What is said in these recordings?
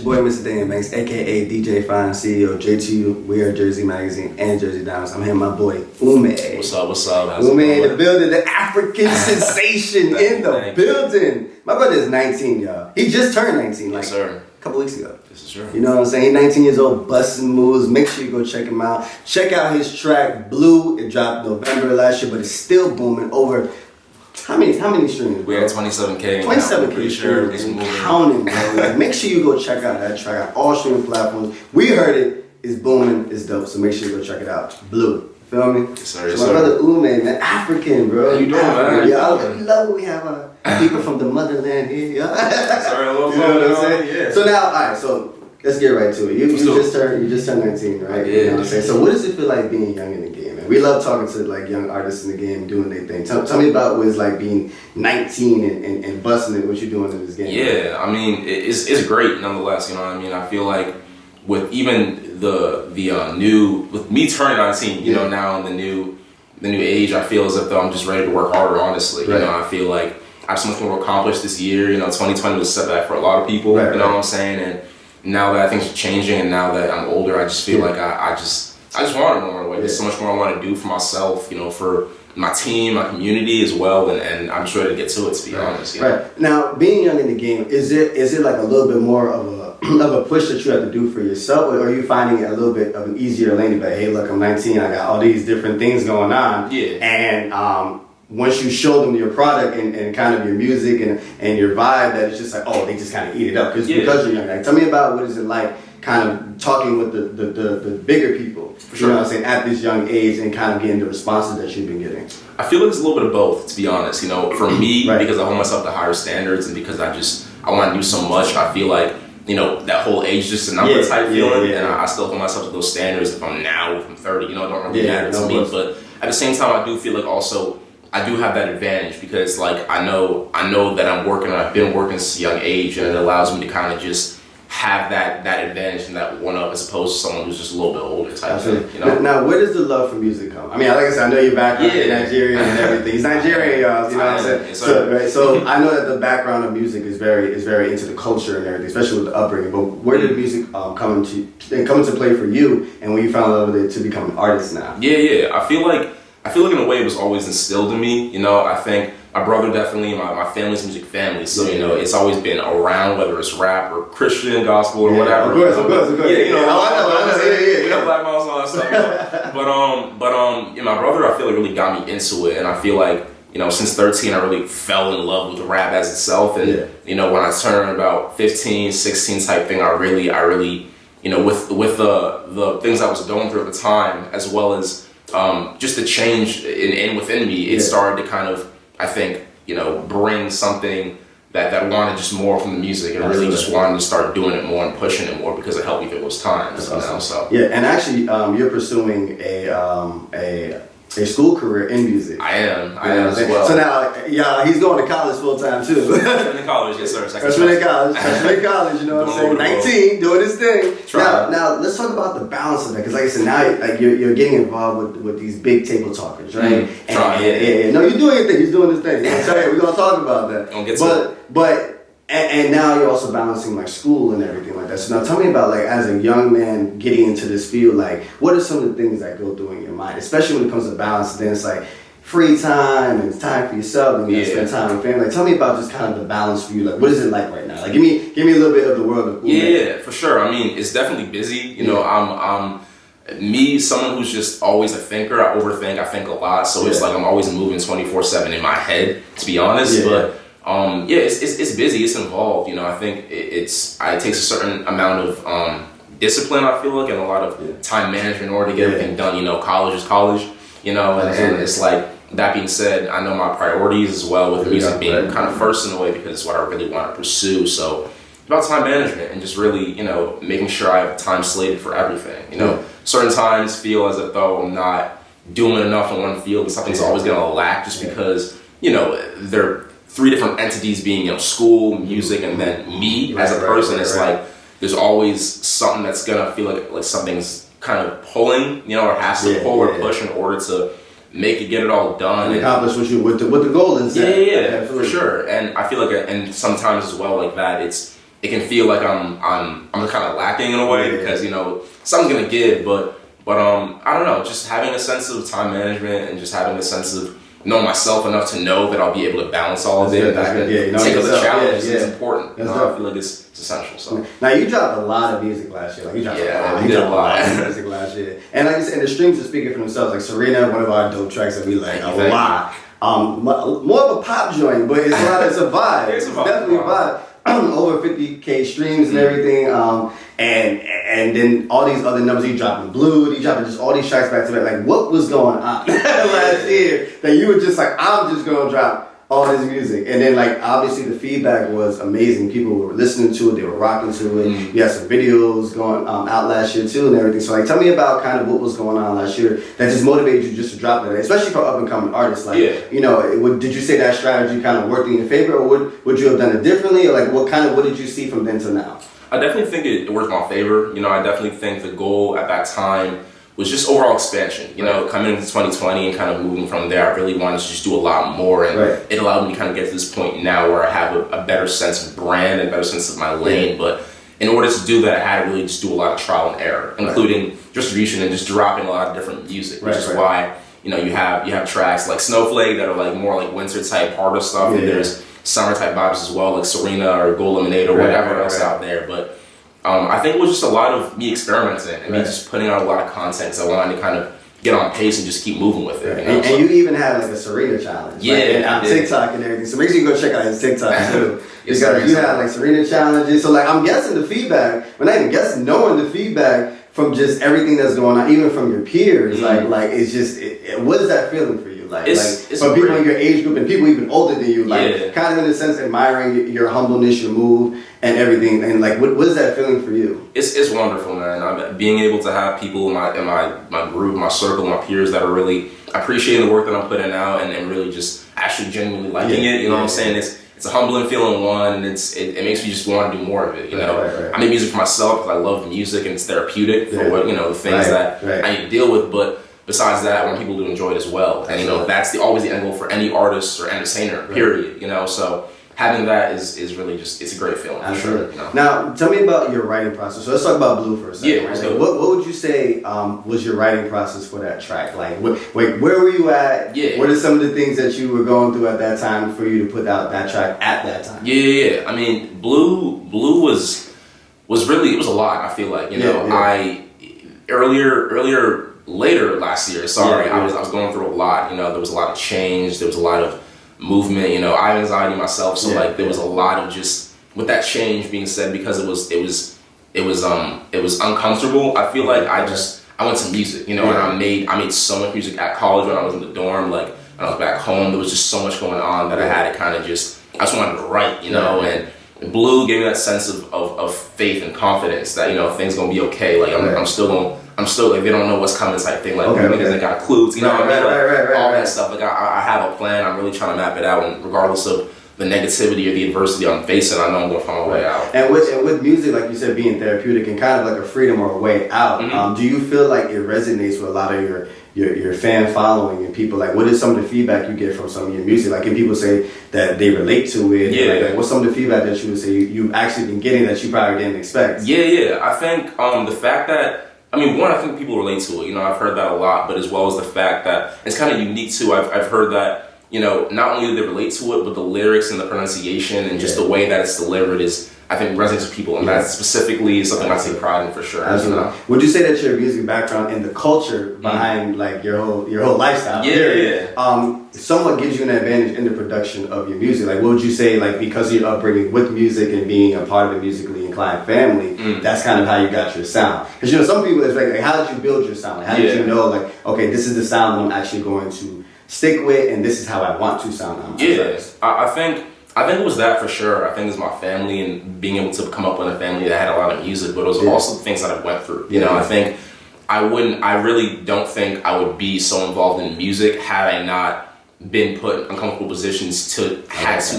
Your boy, Mr. Daniel Banks, aka DJ Fine, CEO of J2 WeAreJersey magazine and Jersey Diamonds. I'm here, my boy UME. What's up? What's up? UME in the building, the African sensation in the building. My brother is 19, y'all. He just turned 19, like a couple weeks ago. This is true. You know what I'm saying? He's 19 years old, busting moves. Make sure you go check him out. Check out his track Blue. It dropped November last year, but it's still booming. Over how many streams? We're at 27K. 27K sure it's moving. Counting, bro. Like, make sure you go check out that track on all streaming platforms. We heard it. It's booming. It's dope. So make sure you go check it out. Blue. Feel me? Yes, sir. Yes, so my brother Ume, man, African, bro. How you doing, man? Yeah, I love when we have people from the motherland here. Yeah. Sorry, a little you know what I'm saying? Yeah. So now, all right. So let's get right to it. You just turned 19, right? Yeah. You know what I'm saying? So what does it feel like being young in the game, man? We love talking to like young artists in the game doing their thing. Tell me about what it's like being 19 and busting it. What you're doing in this game? Yeah, I mean it's great nonetheless. You know what I mean? I feel like with even the new, with me turning 19, you know, now in the new age, I feel as if though I'm just ready to work harder. Honestly, right. You know, I feel like I have so much more to accomplish this year. You know, 2020 was a setback for a lot of people. Right, you know what I'm saying? And now that things are changing, and now that I'm older, I just feel like I just want more. Like there's so much more I want to do for myself. You know, for my team, my community as well, and I'm just ready to get to it. To be honest, you know? Right. Now, being young in the game, is it like a little bit more of a push that you have to do for yourself, or are you finding it a little bit of an easier lane to be like, hey, look, I'm 19, I got all these different things going on, and once you show them your product and kind of your music and your vibe, that it's just like, oh, they just kind of eat it up because you're young. Like, tell me about what is it like kind of talking with the bigger people, you know what I'm saying, at this young age and kind of getting the responses that you've been getting. I feel like it's a little bit of both, to be honest. You know, for me, because I hold myself to higher standards and because I want to do so much, I feel like, you know, that whole age just a number type feeling, and I still hold myself to those standards. If I'm now, if I'm 30, you know, it don't really matter to me. But at the same time, I do feel like also I do have that advantage because, like, I know that I've been working since a young age, and it allows me to kind of just have that advantage and that one up as opposed to someone who's just a little bit older type thing. You know? Now, where does the love for music come? I mean, like I said, I know your background is Nigerian and everything. He's Nigerian, y'all. You know what I'm saying? So I know that the background of music is very into the culture and everything, especially with the upbringing. But where did music come into play for you, and when you found love with it to become an artist now? Yeah. I feel like in a way it was always instilled in me. You know, I think my brother definitely, my family's a music family, so you know it's always been around, whether it's rap or Christian gospel or whatever. Of course. Yeah, you know, I know. We know Black Moms and all that stuff. You know? But you know, my brother, I feel like really got me into it, and I feel like, you know, since 13, I really fell in love with rap as itself, and you know, when I turned about 15, 16 type thing, I really, you know, with the things I was going through at the time, as well as just the change within me, it started to kind of, I think, you know, bring something that wanted just more from the music, and really just wanted to start doing it more and pushing it more because it helped me through those times. That's awesome. So yeah, and actually, you're pursuing a school career in music. I am as well. So now, he's going to college full time too. Freshman in college, yes sir. Freshman in college, you know what I'm saying? 19, doing his thing. Now let's talk about the balance of that, because like I said, now like you're getting involved with these big table talkers, right? No, you're doing your thing. He's doing his thing. We're gonna talk about that. But now you're also balancing like school and everything like that. So now tell me about, like, as a young man getting into this field, like what are some of the things that go through in your mind, especially when it comes to balance? Then it's like free time and it's time for yourself and you spend time with family. Like, tell me about just kind of the balance for you. Like, what is it like right now? Like, give me a little bit of the world of for sure. I mean, it's definitely busy. You know, I'm someone who's just always a thinker. I overthink. I think a lot. So it's like I'm always moving 24/7 in my head, to be honest. But it's busy. It's involved. You know, I think it takes a certain amount of discipline, I feel like, and a lot of time management in order to get everything done. You know, college is college. You know, and it's like, that being said, I know my priorities as well, with music being kind of first in a way because it's what I really want to pursue. So it's about time management and just really, you know, making sure I have time slated for everything. You know, certain times feel as if though I'm not doing enough in one field and something's always going to lack just because, you know, they're three different entities being, you know, school, music, and then me as a person. It's like there's always something that's going to feel like something's kind of pulling, you know, or has to pull or push in order to get it all done and accomplish what the goal is. Yeah, for sure. And I feel like, and sometimes as well, like that, it's it can feel like I'm kind of lacking in a way because, you know, something's gonna give, but I don't know, just having a sense of time management and just having a sense of knowing myself enough to know that I'll be able to balance all of it and I can take up the challenges is important. You know, I feel like it's essential. So now you dropped a lot of music last year. Like you dropped a lot of music last year. And like you said, the streams are speaking for themselves. Like Serena, one of our dope tracks that we like a lot. More of a pop joint, but it's a vibe. It's definitely a vibe. Over 50K streams and everything, and then all these other numbers. You dropping Blue, you dropping just all these tracks back to back. Like, what was going on last year that you were just like, I'm just gonna drop all this music? And then like obviously the feedback was amazing. People were listening to it, they were rocking to it. Mm-hmm. You had some videos going out last year too and everything. So like, tell me about kind of what was going on last year that just motivated you just to drop it, especially for up and coming artists. Like, you know, did you say that strategy kind of worked in your favor, or would you have done it differently, or like what did you see from then to now? I definitely think it worked in my favor. You know, I definitely think the goal at that time was just overall expansion. You know, coming into 2020 and kind of moving from there, I really wanted to just do a lot more, and it allowed me to kind of get to this point now where I have a better sense of brand and a better sense of my lane. But in order to do that, I had to really just do a lot of trial and error, including distribution and just dropping a lot of different music, which is why, you know, you have tracks like Snowflake that are like more like winter type harder stuff, and there's summer type vibes as well, like Serena or Gold Lemonade or whatever else out there. But I think it was just a lot of me experimenting and me just putting out a lot of content, so I wanted to kind of get on pace and just keep moving with it. You know? And you even had like a Serena challenge, on TikTok and everything. So make sure you go check out his TikTok too, because you had like Serena challenges. So like I'm guessing the feedback, but not even guessing, knowing the feedback from just everything that's going on, even from your peers, like it's just, what is that feeling for you? Like from people in your age group and people even older than you, like kind of in a sense admiring your humbleness, your move, and everything, and like what is that feeling for you? It's wonderful, man. Being able to have people in my group, my circle, my peers that are really appreciating the work that I'm putting out and really just actually genuinely liking it. You know what I'm saying? It's a humbling feeling, one, and it makes me just want to do more of it. You know, I make music for myself because I love the music and it's therapeutic for what, you know, the things that I need to deal with. But besides that, I want people to enjoy it as well. And you know, that's always the end goal for any artist or entertainer. Period. You know, so having that is really just, it's a great feeling. For sure. You know? Now, tell me about your writing process. So let's talk about Blue for a second. Like, what would you say was your writing process for that track? Like, where were you at? What are some of the things that you were going through at that time for you to put out that track at that time? I mean, Blue was really, it was a lot. I feel like, you know, I later last year. I was going through a lot. You know, there was a lot of change. There was a lot of movement. You know, I have anxiety myself, so like there was a lot of just with that change being said, because it was uncomfortable. I feel like I went to music. You know, and I made so much music at college when I was in the dorm. Like when I was back home, there was just so much going on that I had to kind of I just wanted to write. You know, and Blue gave me that sense of faith and confidence that, you know, things gonna be okay. Like I'm still like, they don't know what's coming type thing. Like niggas ain't got clues, you know what I mean? All that stuff. Like I have a plan. I'm really trying to map it out, and regardless of the negativity or the adversity I'm facing, I know I'm gonna find my way out. And with music, like you said, being therapeutic and kind of like a freedom or a way out. Do you feel like it resonates with a lot of your fan following and people? Like, what is some of the feedback you get from some of your music? Like, can people say that they relate to it? Like, what's some of the feedback that you would say you've actually been getting that you probably didn't expect? I think the fact that, I mean, one, I think people relate to it. You know, I've heard that a lot, but as well as the fact that it's kind of unique too. I've heard that, you know, not only do they relate to it, but the lyrics and the pronunciation and just the way that it's delivered is, I think, resonates with people, and that specifically is something I take pride in for sure. Absolutely. You know? Would you say that your music background and the culture behind like your whole lifestyle, somewhat gives you an advantage in the production of your music? Like, what would you say, like, because of your upbringing with music and being a part of a musically inclined family, that's kind of how you got your sound? Because, you know, some people, it's like, how did you build your sound? Like, how did you know, like, okay, this is the sound that I'm actually going to stick with, and this is how I want to sound on my tracks? I think it was that for sure. I think it's my family and being able to come up with a family that had a lot of music, but it was also the things that I went through. You know, I think I really don't think I would be so involved in music had I not been put in uncomfortable positions to have to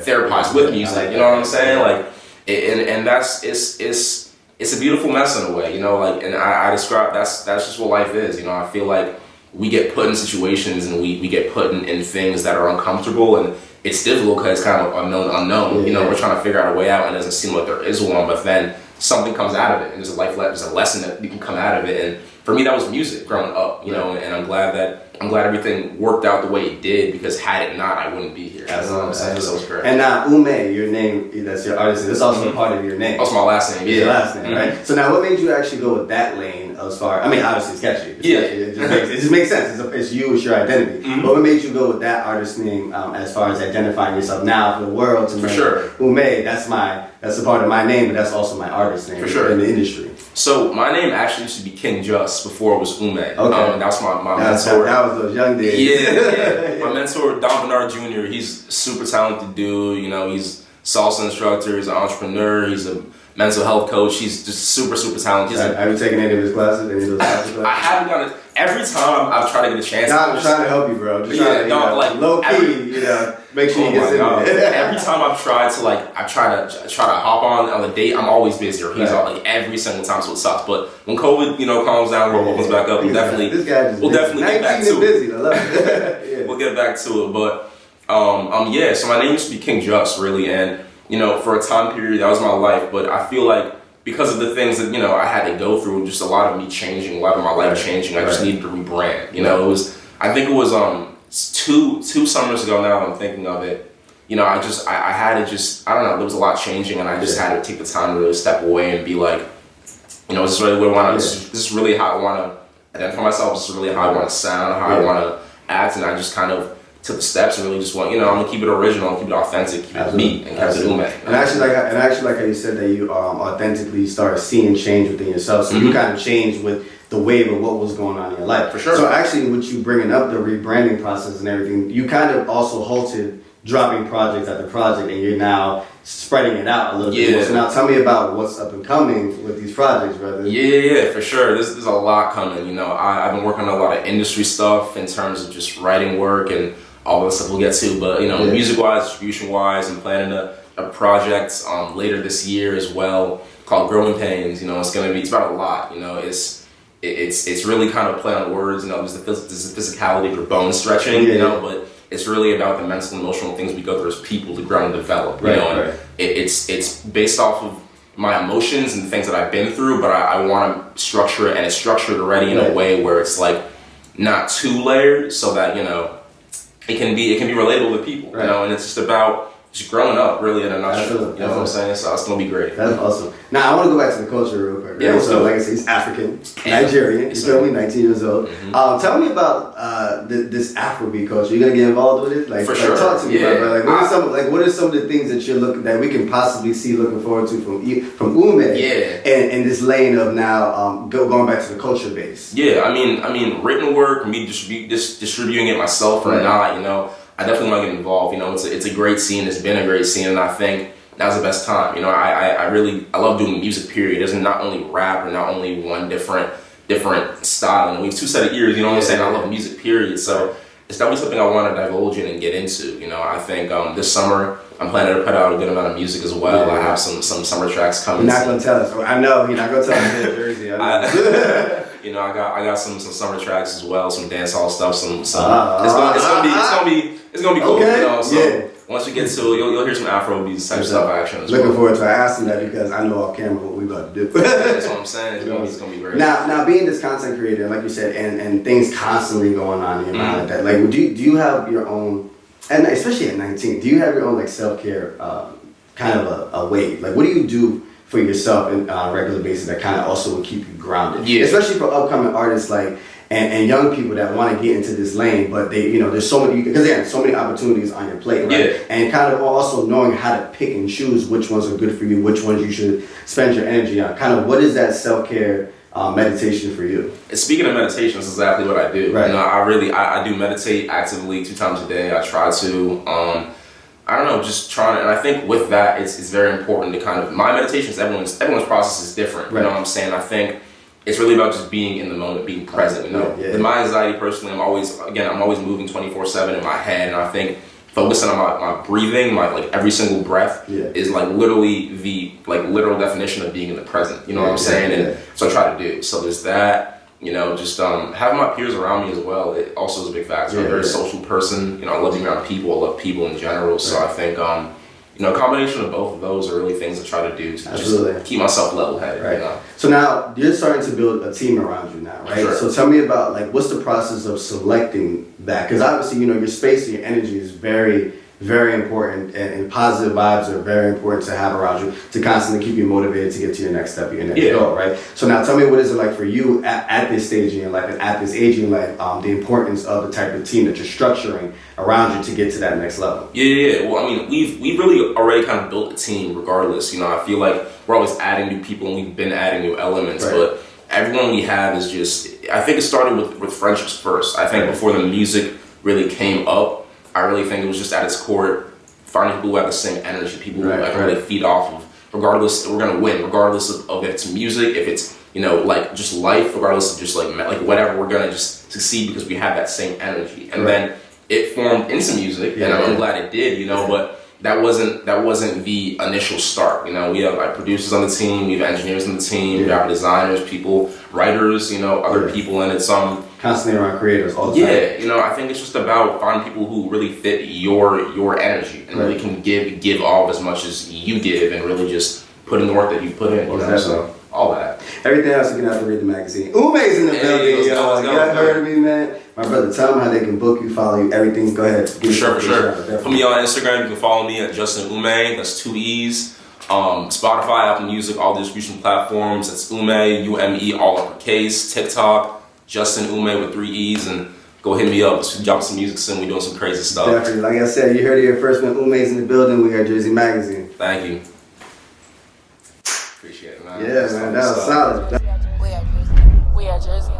therapize with music. You know what I'm saying? Like, and that's it's a beautiful mess in a way. You know, like, and I describe that's just what life is. You know, I feel like we get put in situations and we get put in things that are uncomfortable, and it's difficult because it's kind of unknown. You know, we're trying to figure out a way out, and it doesn't seem like there is one, but then something comes out of it, and there's a lesson that you can come out of it. And for me, that was music growing up, you know, and I'm glad everything worked out the way it did, because had it not, I wouldn't be here. That's what I'm saying. So it's great. And now, UME, your name, that's your artist, that's also part of your name. That's my last name, yeah. Your last name, right? So now, what made you actually go with that lane as far, I mean, obviously it's catchy. It just makes sense. It's you, it's your identity. But what made you go with that artist name as far as identifying yourself now for the world to know, UME, that's a part of my name, but that's also my artist name in the industry. So my name actually used to be King Just before it was UME. That was my mentor. That was those young days. Yeah. My mentor, Don Bernard Jr., he's a super talented dude. You know, he's salsa instructor, he's an entrepreneur, he's a mental health coach. He's just super, super talented. Have you taken any of his classes? Any of those classes? I haven't done it. Every time I've tried to get a chance. I'm trying to help you, bro. Just low key, make sure you get in there. Every time I've tried to I try to hop on a date, I'm always busy. Or he's on every single time, so it sucks. But when COVID, calms down, opens back up, we'll definitely get back to it. I love it. We'll get back to it. But so my name used to be King Just, really, and for a time period that was my life. But I feel like, because of the things that I had to go through, just a lot of me changing, a lot of my life changing, I just needed to rebrand. I think it was two summers ago now that I'm thinking of it. I had to I don't know, there was a lot changing, and I just had to take the time to really step away and be like, is this really what I want to, this is really how I want to identify myself, this is really how I want to sound, how I want to act, and I just kind of took the steps and really just went, I'm gonna keep it original, keep it authentic, keep it me, and keep it UME. And actually like how you said that you authentically started seeing change within yourself, so you kind of changed with the wave of what was going on in your life. For sure. So actually, with you bringing up the rebranding process and everything, you kind of also halted dropping projects after project, and you're now spreading it out a little bit more. So now tell me about what's up and coming with these projects, brother. Yeah, for sure. There's a lot coming. I've been working on a lot of industry stuff in terms of just writing work and all the stuff we'll get to, but music-wise, distribution-wise, I'm planning a project later this year as well called Growing Pains. It's about a lot. It's really kind of play on words. There's the physicality for bone stretching. But it's really about the mental and emotional things we go through as people to grow and develop. It's based off of my emotions and the things that I've been through, but I want to structure it, and it's structured already in a way where it's like not too layered, so that it can be relatable to people, and it's just about just growing up, really, in a nutshell. You know what I'm saying? So it's gonna be great. That's awesome. Now I want to go back to the culture real quick. Right? So, like I said, he's African, Nigerian. You told me 19 years old. Tell me about this Afrobeat culture. You gonna get involved with it? For sure. Talk to me about it. What are some of the things that we can possibly see looking forward to from UME? And this lane of now going back to the culture base. Yeah, I mean, written work, me distributing it myself or not, I definitely want to get involved. It's a great scene. It's been a great scene, and I think now's the best time. I love doing music. Period. There's not only rap or not only one different style. We have two set of ears. You know what I'm saying? I love music. Period. So it's definitely something I want to divulge in and get into. I think this summer I'm planning to put out a good amount of music as well. I have some summer tracks coming. You're not gonna tell us. I know you're not gonna tell us. Jersey. I got some summer tracks as well, some dancehall stuff. It's gonna be cool. Okay. Once we get to it, you'll hear some Afrobeats type stuff action as well. Looking forward to asking that, because I know off camera what we about to do. That's what I'm saying. It's gonna be great. Now being this content creator, like you said, and things constantly going on in your mind like that. Like, do you have your own, and especially at 19, do you have your own self-care kind of a way? Like, what do you do for yourself on a regular basis that kind of also will keep you grounded? Yeah. Especially for upcoming artists and young people that want to get into this lane, but they, there's so many opportunities on your plate, right? Yeah. And kind of also knowing how to pick and choose which ones are good for you, which ones you should spend your energy on. Kind of, what is that self-care meditation for you? Speaking of meditation, that's exactly what I do. Right. I do meditate actively 2 times a day. I try to. I don't know, just trying to, and I think with that, it's very important to kind of, my meditations, everyone's process is different. Right. You know what I'm saying? I think it's really about just being in the moment, being present. My anxiety, personally, I'm always moving 24/7 in my head, and I think focusing on my breathing, every single breath is literally the literal definition of being in the present. You know what I'm saying? And so I try to do. So there's that. You know, just having my peers around me as well. It also is a big factor. I'm a very social person. You know, I love being around people. I love people in general. So I think, you know, a combination of both of those are really things I try to do to just keep myself level-headed. Right. You know? So now you're starting to build a team around you now, right? Sure. So tell me about like what's the process of selecting that? Because obviously, you know, your space and your energy is very, very important, and positive vibes are very important to have around you to constantly keep you motivated to get to your next step, your next goal, right? So now tell me, what is it like for you at this stage in your life and at this age in your life, the importance of the type of team that you're structuring around you to get to that next level? Yeah. Well, I mean, we've really already kind of built a team regardless. You know, I feel like we're always adding new people and we've been adding new elements, but everyone we have is just, I think it started with friendships first. I think before the music really came up, I really think it was just at its core, finding people who have the same energy, people who I can really feed off of. Regardless, we're gonna win. Regardless of if it's music, if it's, you know, like just life, regardless of just like whatever, we're gonna just succeed because we have that same energy. And then it formed into music, and I'm glad it did. You know, but that wasn't the initial start. You know, we have like producers on the team, we have engineers on the team, we have designers, people, writers, you know, other people, and it's constantly around creators all the time. Yeah, you know, I think it's just about finding people who really fit your energy and really can give all as much as you give, and really just put in the work that you put in. You know, so all that. Everything else you can have to read the magazine. UME's in the building, y'all. You guys heard of me, man? My brother, tell them how they can book you, follow you, everything. Go ahead. For sure. Put me on Instagram. You can follow me at Justin UME. That's 2 E's. Spotify, Apple Music, all distribution platforms. It's UME, UME, all uppercase. TikTok, Justin UME with 3 E's, and go hit me up. Drop some music soon. We're doing some crazy stuff. Definitely. Like I said, you heard it here first, man. UME's in the building. We are Jersey Magazine. Thank you. Appreciate it, man. Yeah, man. That was solid. We are Jersey.